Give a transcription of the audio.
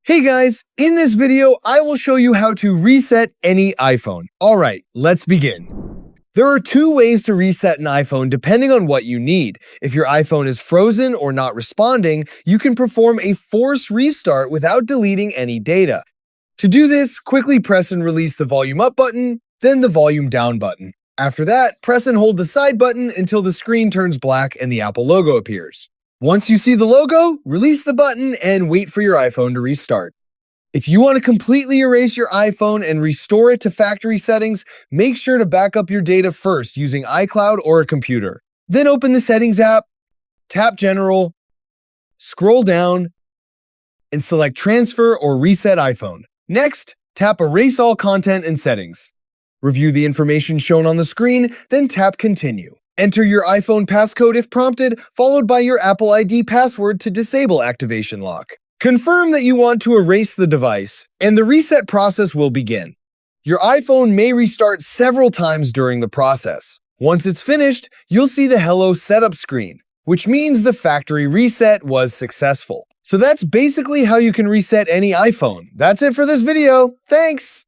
Hey guys, in this video, I will show you how to reset any iPhone. Alright, let's begin. There are two ways to reset an iPhone depending on what you need. If your iPhone is frozen or not responding, you can perform a force restart without deleting any data. To do this, quickly press and release the volume up button, then the volume down button. After that, press and hold the side button until the screen turns black and the Apple logo appears. Once you see the logo, release the button and wait for your iPhone to restart. If you want to completely erase your iPhone and restore it to factory settings, make sure to back up your data first using iCloud or a computer. Then open the Settings app, tap General, scroll down, and select Transfer or Reset iPhone. Next, tap Erase All Content and Settings. Review the information shown on the screen, then tap Continue. Enter your iPhone passcode if prompted, followed by your Apple ID password to disable activation lock. Confirm that you want to erase the device, and the reset process will begin. Your iPhone may restart several times during the process. Once it's finished, you'll see the Hello Setup screen, which means the factory reset was successful. So that's basically how you can reset any iPhone. That's it for this video. Thanks!